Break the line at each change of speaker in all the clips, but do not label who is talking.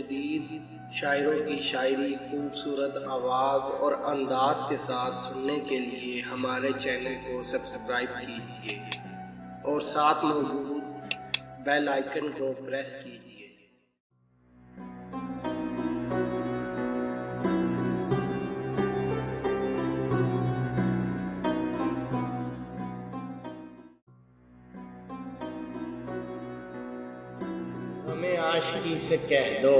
जदीद शायरों की शायरी खूबसूरत आवाज़ और अंदाज के साथ सुनने के लिए हमारे चैनल को सब्सक्राइब कीजिए और साथ मौजूद बेल आइकन को प्रेस कीजिए। हमें आशिकी से कह दो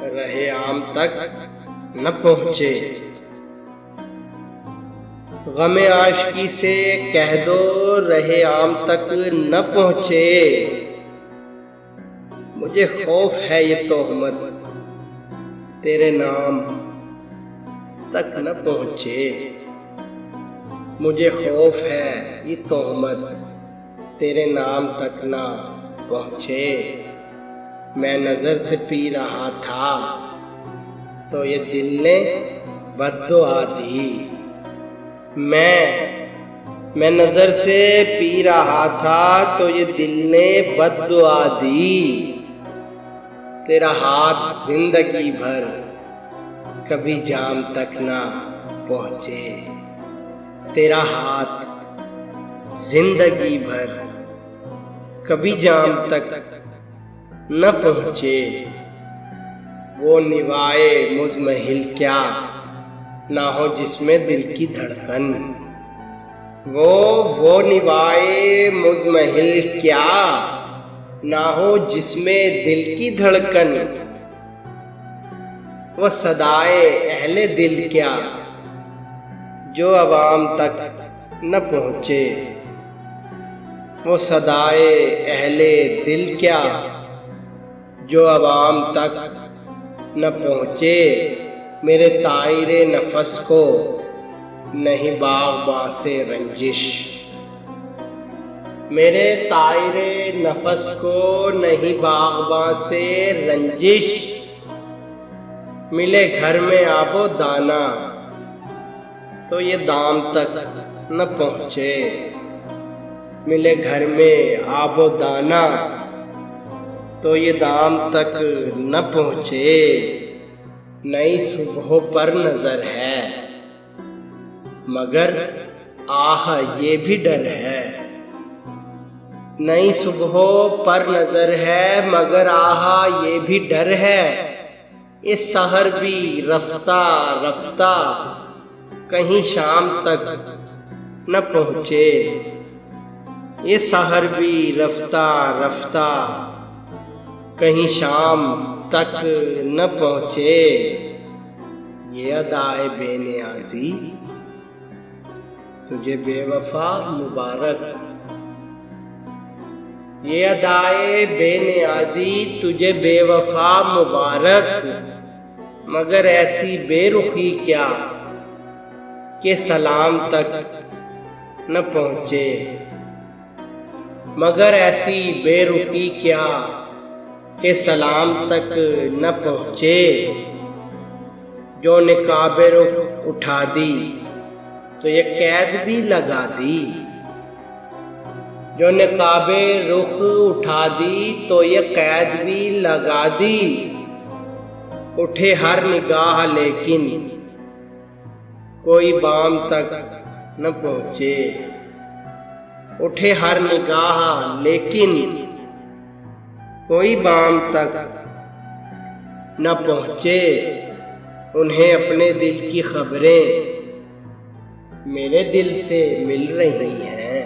रहे आम तक न पहुँचे। गमे आशिकी से कह दो रहे आम तक न पहुँचे। मुझे खौफ है ये तोहमत तेरे नाम तक न पहुँचे। मुझे खौफ है ये तोहमत तेरे नाम तक न पहुँचे। मैं नजर से पी रहा था तो ये दिल ने बद्दुआ दी। मैं नजर से पी रहा था तो ये दिल ने बद्दुआ दी। तेरा हाथ जिंदगी भर कभी जाम तक ना पहुँचे। तेरा हाथ जिंदगी भर कभी जाम तक न पहुँचे। वो निवाए मुज़महिल क्या ना हो जिसमें दिल की धड़कन। वो निवाए मुज़महिल क्या ना हो जिसमें दिल की धड़कन। वो सदाए अहले दिल क्या जो अवाम तक न पहुँचे। वो सदाए अहले दिल क्या जो अवाम तक न पहुँचे। मेरे तायरे नफस को नहीं बाग़बां से रंजिश। मेरे तायरे नफस को नहीं बाग़बां से रंजिश। मिले घर में आबो दाना तो ये दाम तक न पहुँचे। मिले घर में आबो दाना तो ये दाम तक न पहुँचे। नई सुबह पर नजर है मगर आह ये भी डर है। नई सुबह पर नजर है मगर आह ये भी डर है। इस सहर भी रफ्ता रफ्ता कहीं शाम तक न पहुँचे। ये सहर भी रफ्ता रफ्ता कहीं शाम तक न पहुँचे। ये अदाए बेनियाज़ी तुझे बेवफा मुबारक। ये अदाए बेनियाज़ी तुझे बेवफा मुबारक। मगर ऐसी बेरुखी क्या कि सलाम तक न पहुँचे। मगर ऐसी बेरुखी क्या कि सलाम तक न पहुँचे। जो निकाबे रुख उठा दी तो ये कैद भी लगा दी। जो निकाबे रुख उठा दी तो ये कैद भी लगा दी। उठे हर निगाह लेकिन कोई बाम तक न पहुँचे। उठे हर निगाह लेकिन कोई बाम तक न पहुँचे। उन्हें अपने दिल की खबरें मेरे दिल से मिल रही हैं।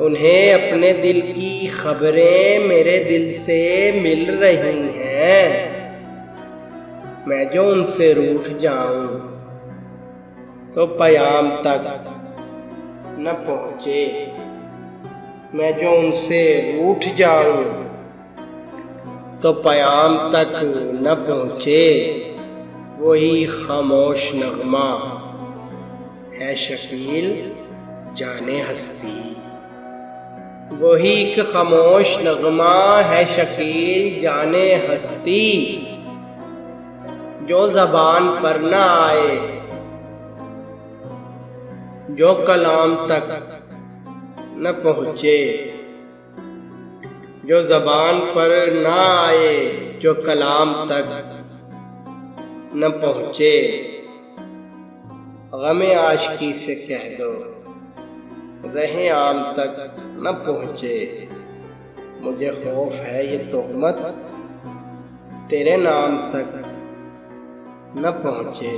उन्हें अपने दिल की खबरें मेरे दिल से मिल रही हैं। मैं जो उनसे रूठ जाऊं तो पयाम तक न पहुँचे। मैं जो उनसे रूठ जाऊं तो पयाम तक न पहुँचे। वही खामोश नगमा है शकील जाने हस्ती। वही एक खामोश नगमा है शकील जाने हस्ती। जो ज़बान पर न आए जो कलाम तक न पहुँचे। जो ज़बान पर ना आए, जो कलाम तक न पहुँचे। गमे आशिकी से कह दो रहे आम तक न पहुँचे। मुझे खौफ है ये तोहमत तेरे नाम तक न पहुँचे।